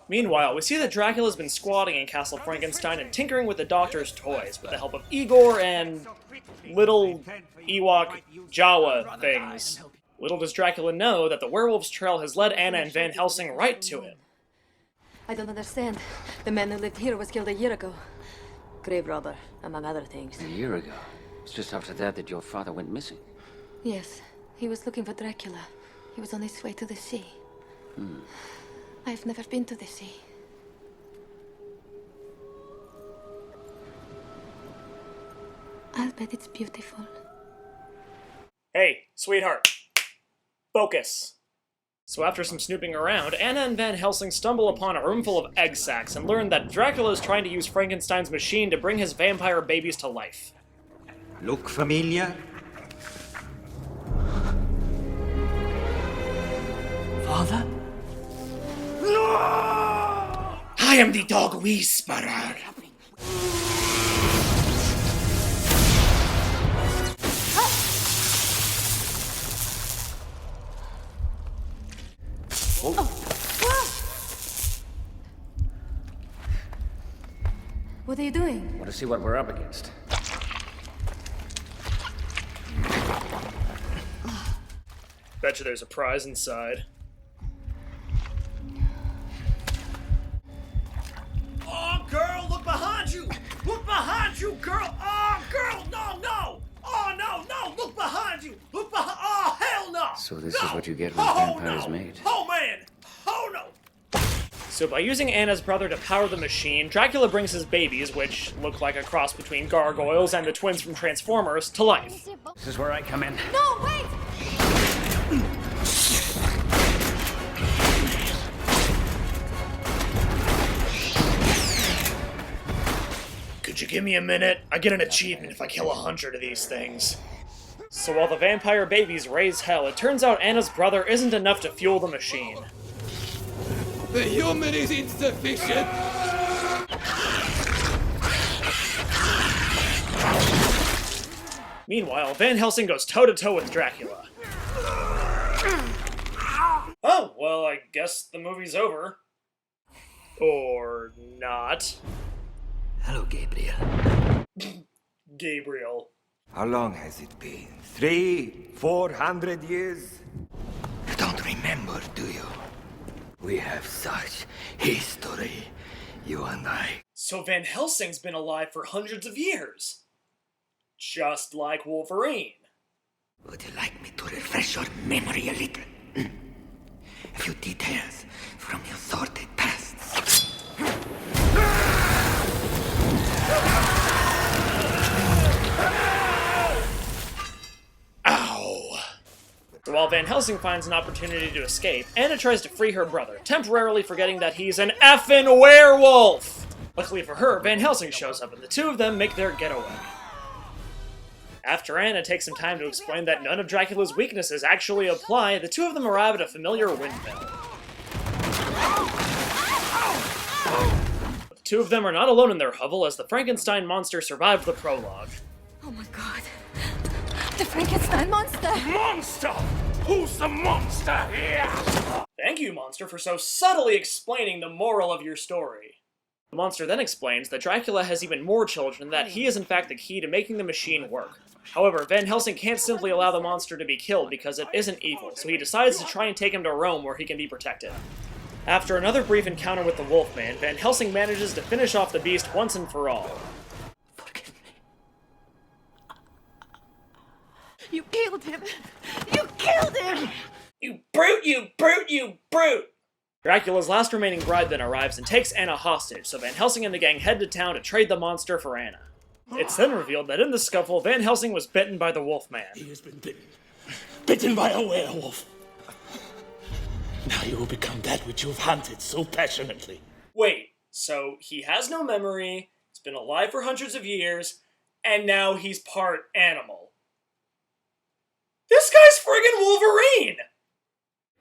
Meanwhile, we see that Dracula's been squatting in Castle Frankenstein and tinkering with the doctor's toys with the help of Igor and little Ewok Jawa things. Little does Dracula know that the werewolf's trail has led Anna and Van Helsing right to him. I don't understand. The man who lived here was killed a year ago. Grave robber, among other things. A year ago? It's just after that your father went missing. Yes, he was looking for Dracula. He was on his way to the sea. I've never been to the sea. I'll bet it's beautiful. Hey, sweetheart. Focus. So after some snooping around, Anna and Van Helsing stumble upon a room full of egg sacs and learn that Dracula is trying to use Frankenstein's machine to bring his vampire babies to life. Look familiar? Father? I am the dog whisperer. What are you doing? Want to see what we're up against? Bet you there's a prize inside. Oh, girl, look behind you! Look behind you, girl! Oh, girl, no! Oh, no! Look behind you! Look behind... Oh, hell no! So this is what you get when vampires mate. Oh, man! Oh, no! So by using Anna's brother to power the machine, Dracula brings his babies, which look like a cross between gargoyles and the twins from Transformers, to life. This is where I come in. No, wait! Could you give me a minute? I get an achievement if I kill 100 of these things. So while the vampire babies raise hell, it turns out Anna's brother isn't enough to fuel the machine. The human is insufficient! Meanwhile, Van Helsing goes toe-to-toe with Dracula. Oh, well, I guess the movie's over. Or not. Hello, Gabriel. Gabriel. How long has it been? 300-400 years? You don't remember, do you? We have such history, you and I. So Van Helsing's been alive for hundreds of years. Just like Wolverine. Would you like me to refresh your memory a little? A few details from your sordid past. Ow. While Van Helsing finds an opportunity to escape, Anna tries to free her brother, temporarily forgetting that he's an effing werewolf! Luckily for her, Van Helsing shows up and the two of them make their getaway. After Anna takes some time to explain that none of Dracula's weaknesses actually apply, the two of them arrive at a familiar windmill. But the two of them are not alone in their hovel, as the Frankenstein monster survived the prologue. Oh my god. The Frankenstein monster! Monster! Who's the monster here? Thank you, monster, for so subtly explaining the moral of your story. The monster then explains that Dracula has even more children and that he is in fact the key to making the machine work. However, Van Helsing can't simply allow the monster to be killed because it isn't evil, so he decides to try and take him to Rome where he can be protected. After another brief encounter with the Wolfman, Van Helsing manages to finish off the beast once and for all. Forgive me. You killed him! You killed him! You brute, you brute, you brute! Dracula's last remaining bride then arrives and takes Anna hostage, so Van Helsing and the gang head to town to trade the monster for Anna. It's then revealed that in the scuffle, Van Helsing was bitten by the Wolfman. He has been bitten. Bitten by a werewolf. Now you will become that which you have hunted so passionately. Wait, so he has no memory, he's been alive for hundreds of years, and now he's part animal. This guy's friggin' Wolverine!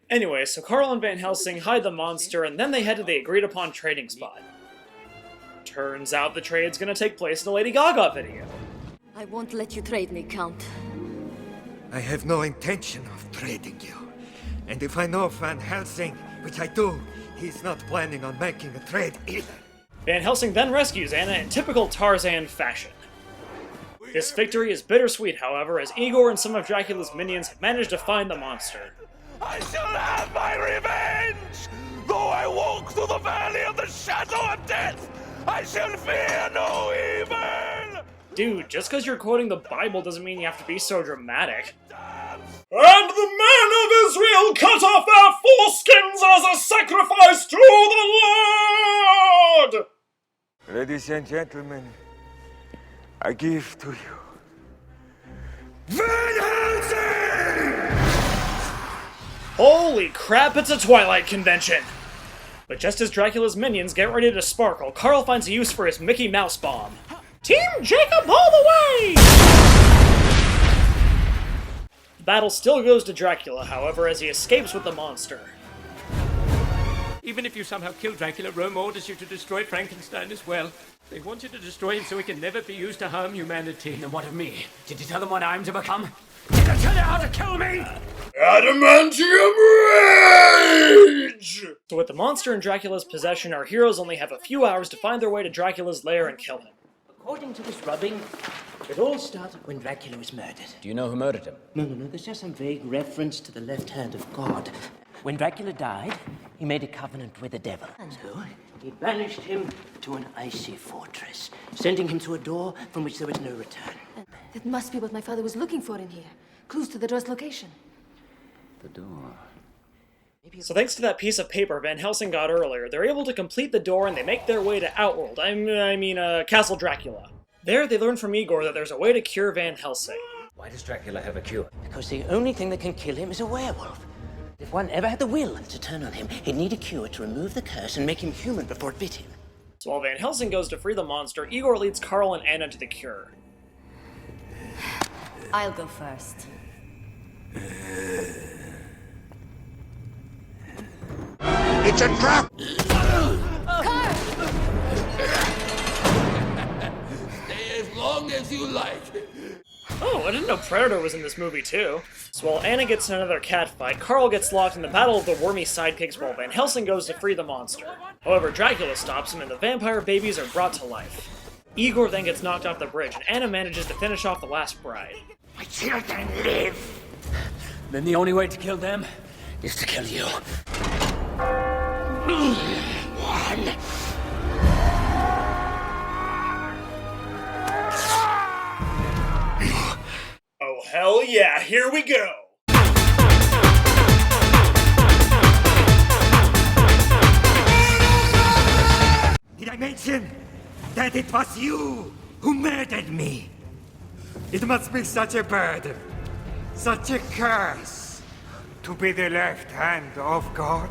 Anyway, so Carl and Van Helsing hide the monster, and then they head to the agreed-upon trading spot. Turns out the trade's gonna take place in a Lady Gaga video. I won't let you trade me, Count. I have no intention of trading you. And if I know Van Helsing, which I do, he's not planning on making a trade either. Van Helsing then rescues Anna in typical Tarzan fashion. This victory is bittersweet, however, as Igor and some of Dracula's minions have managed to find the monster. I shall have my revenge! Though I walk through the valley of the shadow of death, I shall fear no evil! Dude, just because you're quoting the Bible doesn't mean you have to be so dramatic. And the men of Israel cut off their foreskins as a sacrifice to the Lord! Ladies and gentlemen, I give to you Van Helsing! Holy crap, it's a Twilight convention! But just as Dracula's minions get ready to sparkle, Carl finds a use for his Mickey Mouse bomb. Team Jacob all the way! The battle still goes to Dracula, however, as he escapes with the monster. Even if you somehow kill Dracula, Rome orders you to destroy Frankenstein as well. They want you to destroy him so he can never be used to harm humanity. And what of me? Did you tell them what I'm to become? Did I tell you how to kill me? Adamantium Rage! So with the monster in Dracula's possession, our heroes only have a few hours to find their way to Dracula's lair and kill him. According to this rubbing, it all started when Dracula was murdered. Do you know who murdered him? No, there's just some vague reference to the left hand of God. When Dracula died, he made a covenant with the devil. And so, he banished him to an icy fortress, sending him to a door from which there was no return. That must be what my father was looking for in here. Clues to the door's location. The door. So thanks to that piece of paper Van Helsing got earlier, they're able to complete the door and they make their way to Outworld, Castle Dracula. There, they learn from Igor that there's a way to cure Van Helsing. Why does Dracula have a cure? Because the only thing that can kill him is a werewolf. If one ever had the will to turn on him, he'd need a cure to remove the curse and make him human before it bit him. So while Van Helsing goes to free the monster, Igor leads Carl and Anna to the cure. I'll go first. It's a trap! Stay as long as you like. Oh, I didn't know Predator was in this movie too. So while Anna gets in another cat fight, Carl gets locked in the battle of the wormy sidekicks while Van Helsing goes to free the monster. However, Dracula stops him and the vampire babies are brought to life. Igor then gets knocked off the bridge and Anna manages to finish off the last bride. My children live! Then the only way to kill them is to kill you. One. Oh, hell yeah, here we go! Did I mention that it was you who murdered me? It must be such a burden, such a curse, to be the left hand of God.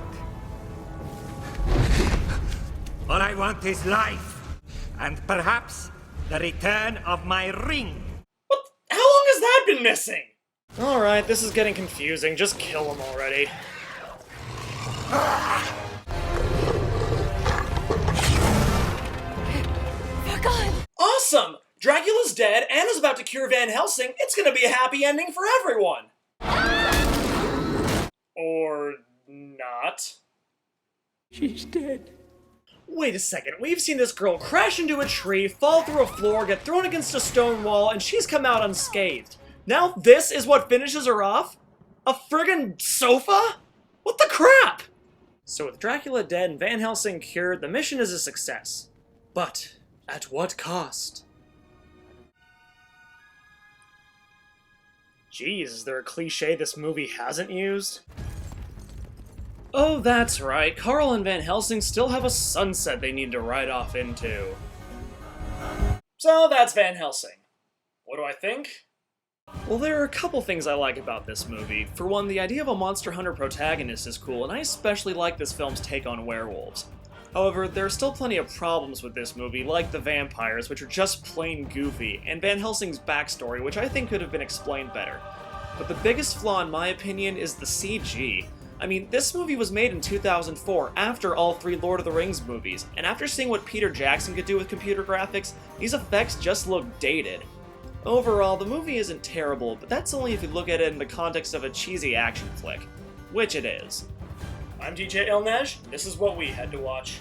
All I want is life, and perhaps the return of my ring. What? How long has that been missing? Alright, this is getting confusing. Just kill him already. They're gone! Awesome! Dracula's dead, Anna's about to cure Van Helsing. It's gonna be a happy ending for everyone! Or not. She's dead. Wait a second, we've seen this girl crash into a tree, fall through a floor, get thrown against a stone wall, and she's come out unscathed. Now this is what finishes her off? A friggin' sofa? What the crap? So with Dracula dead and Van Helsing cured, the mission is a success. But at what cost? Geez, is there a cliche this movie hasn't used? Oh, that's right. Carl and Van Helsing still have a sunset they need to ride off into. So that's Van Helsing. What do I think? Well, there are a couple things I like about this movie. For one, the idea of a monster hunter protagonist is cool, and I especially like this film's take on werewolves. However, there are still plenty of problems with this movie, like the vampires, which are just plain goofy, and Van Helsing's backstory, which I think could have been explained better. But the biggest flaw, in my opinion, is the CG. I mean, this movie was made in 2004, after all 3 Lord of the Rings movies, and after seeing what Peter Jackson could do with computer graphics, these effects just look dated. Overall, the movie isn't terrible, but that's only if you look at it in the context of a cheesy action flick. Which it is. I'm DJ Neige. This is what we had to watch.